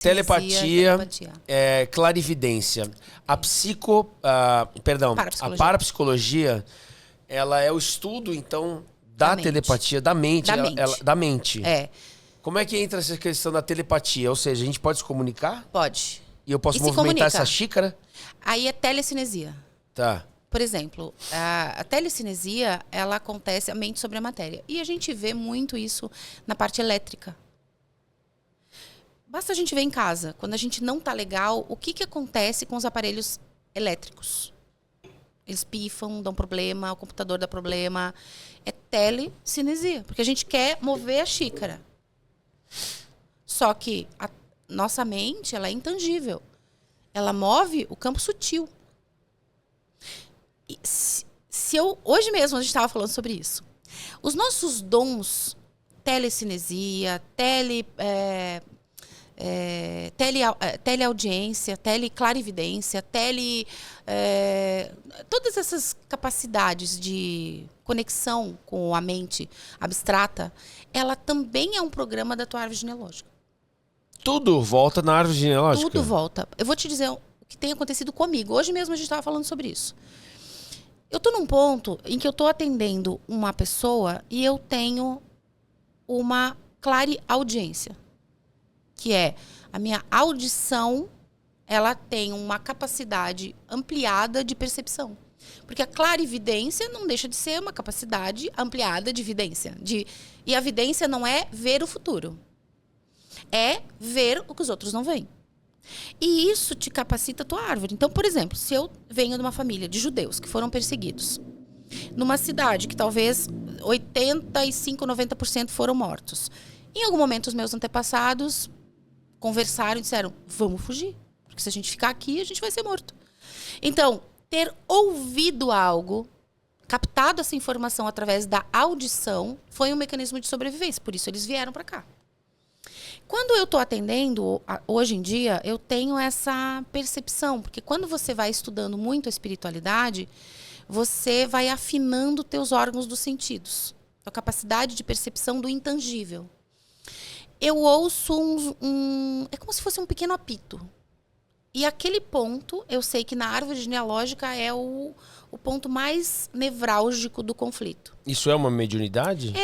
Telepatia, telepatia. clarividência. A Parapsicologia. parapsicologia, ela é o estudo, então, da mente. telepatia, da mente. Da mente. É, Como é que entra essa questão da telepatia? Ou seja, a gente pode se comunicar? pode. E eu posso E se movimentar comunica. essa xícara? Aí é telecinesia. Tá. Por exemplo, a telecinesia, ela acontece a mente sobre a matéria. E a gente vê muito isso na parte elétrica. Basta a gente ver em casa, quando a gente não tá legal, o que acontece com os aparelhos elétricos? Eles pifam, dão problema, o computador dá problema. É telecinesia, porque a gente quer mover a xícara. Só que a nossa mente, ela é intangível. Ela move o campo sutil. E hoje mesmo a gente estava falando sobre isso. Os nossos dons, telecinesia, teleaudiência, teleclarividência, todas essas capacidades de conexão com a mente abstrata, ela também é um programa da tua árvore genealógica. Tudo volta na árvore genealógica? Tudo volta. Eu vou te dizer o que tem acontecido comigo. Hoje mesmo a gente estava falando sobre isso. Eu estou num ponto em que eu estou atendendo uma pessoa e eu tenho uma clareaudiência, que é a minha audição, ela tem uma capacidade ampliada de percepção. Porque a clarividência não deixa de ser uma capacidade ampliada de vidência. E a vidência não é ver o futuro. É ver o que os outros não veem. E isso te capacita a tua árvore. Então, por exemplo, se eu venho de uma família de judeus que foram perseguidos, numa cidade que talvez 85, 90% foram mortos. Em algum momento, os meus antepassados conversaram e disseram, vamos fugir. Porque se a gente ficar aqui, a gente vai ser morto. Então, ter ouvido algo, captado essa informação através da audição, foi um mecanismo de sobrevivência. Por isso, eles vieram para cá. Quando eu estou atendendo, hoje em dia, eu tenho essa percepção. Porque quando você vai estudando muito a espiritualidade, você vai afinando teus órgãos dos sentidos. A capacidade de percepção do intangível. Eu ouço é como se fosse um pequeno apito. E aquele ponto, eu sei que na árvore genealógica é o ponto mais nevrálgico do conflito. Isso é uma mediunidade?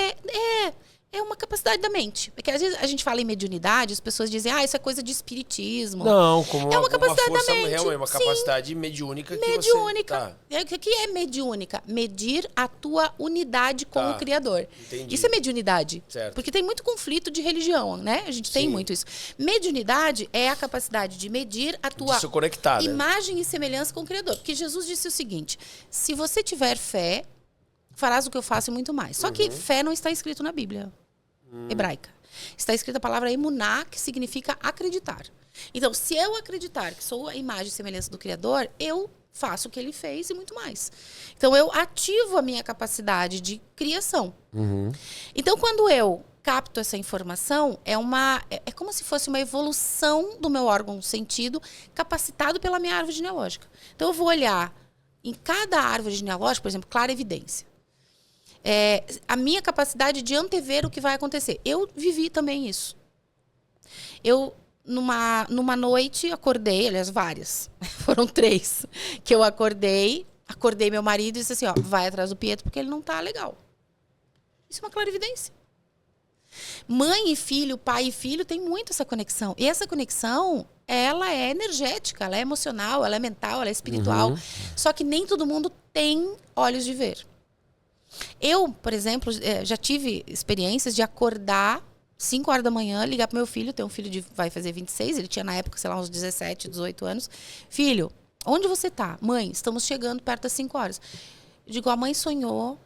É uma capacidade da mente. Porque às vezes a gente fala em mediunidade, as pessoas dizem, isso é coisa de espiritismo. Não, como é uma capacidade força da mente. real, é uma Sim. capacidade mediúnica que mediúnica. você... O que é mediúnica? Medir a tua unidade com o Criador. Entendi. Isso é mediunidade. Certo. Porque tem muito conflito de religião, né? A gente tem muito isso. Mediunidade é a capacidade de medir a tua imagem e semelhança com o Criador. Porque Jesus disse o seguinte, se você tiver fé, farás o que eu faço e muito mais. Só que fé não está escrito na Bíblia hebraica. Está escrita a palavra emuná, que significa acreditar. Então, se eu acreditar que sou a imagem e semelhança do Criador, eu faço o que ele fez e muito mais. Então, eu ativo a minha capacidade de criação. Então, quando eu capto essa informação, é como se fosse uma evolução do meu órgão sentido capacitado pela minha árvore genealógica. Então, eu vou olhar em cada árvore genealógica, por exemplo, clarevidência. A minha capacidade de antever o que vai acontecer. Eu vivi também isso. Eu, numa noite, acordei, aliás, várias. Foram 3 que eu acordei meu marido e disse assim, vai atrás do Pietro porque ele não tá legal. Isso é uma clarividência. Mãe e filho, pai e filho tem muito essa conexão. E essa conexão, ela é energética, ela é emocional, ela é mental, ela é espiritual. Só que nem todo mundo tem olhos de ver. Eu, por exemplo, já tive experiências de acordar 5 horas da manhã, ligar pro meu filho, tem um filho vai fazer 26, ele tinha na época, sei lá, uns 17, 18 anos. Filho, onde você tá? Mãe, estamos chegando perto das 5 horas. Eu digo, a mãe sonhou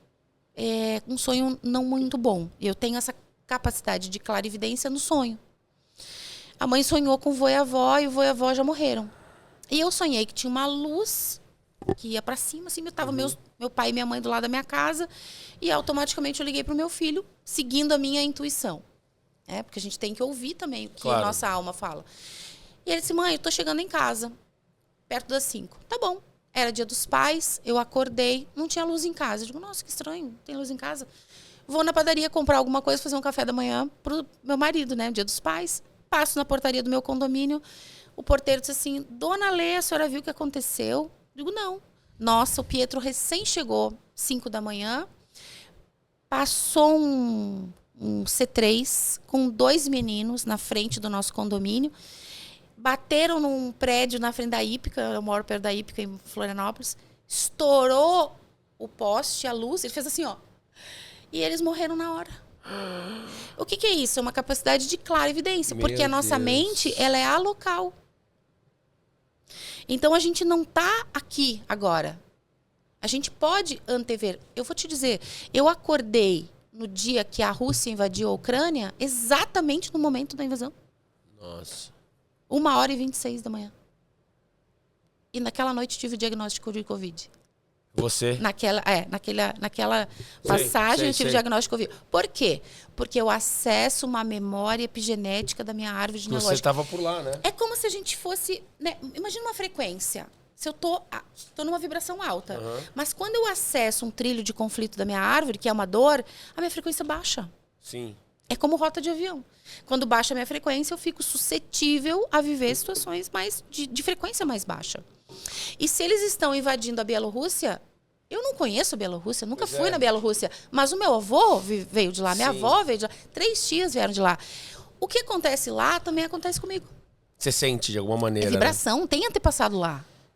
um sonho não muito bom. Eu tenho essa capacidade de clarividência no sonho. A mãe sonhou com o vô e a avó, e o vô e a avó já morreram. E eu sonhei que tinha uma luz que ia para cima, assim, tava meu pai e minha mãe do lado da minha casa, e automaticamente eu liguei pro meu filho, seguindo a minha intuição. Porque a gente tem que ouvir também o que a nossa alma fala. E ele disse, mãe, eu tô chegando em casa, perto das 5. Tá bom. Era dia dos pais, eu acordei, não tinha luz em casa. Eu digo, nossa, que estranho, não tem luz em casa. Vou na padaria comprar alguma coisa, fazer um café da manhã pro meu marido, né, dia dos pais. Passo na portaria do meu condomínio, o porteiro disse assim, Dona Lê, a senhora viu o que aconteceu? Digo, não. Nossa, o Pietro recém chegou, 5 da manhã, passou um C3 com 2 meninos na frente do nosso condomínio, bateram num prédio na frente da Ípica, eu moro perto da Ípica em Florianópolis, estourou o poste, a luz, ele fez assim, ó, e eles morreram na hora. O que é isso? É uma capacidade de clara evidência, porque a nossa mente, ela é alocal. Então, a gente não está aqui agora. A gente pode antever. Eu vou te dizer, eu acordei no dia que a Rússia invadiu a Ucrânia, exatamente no momento da invasão. Nossa. 1h26 da manhã. E naquela noite tive o diagnóstico de Covid. Você? Naquela passagem eu tive o diagnóstico de Covid. Por quê? Porque eu acesso uma memória epigenética da minha árvore genealógica. Você estava por lá, né? É como se a gente fosse... Né? Imagina uma frequência. Se eu tô numa vibração alta. Mas quando eu acesso um trilho de conflito da minha árvore, que é uma dor, a minha frequência baixa. Sim. É como rota de avião. Quando baixa a minha frequência, eu fico suscetível a viver situações de frequência mais baixa. E se eles estão invadindo a Bielorrússia, eu não conheço a Bielorrússia, nunca fui na Bielorrússia, mas o meu avô veio de lá, minha avó veio de lá, 3 tias vieram de lá. O que acontece lá também acontece comigo. Você sente de alguma maneira? É vibração, tem antepassado lá.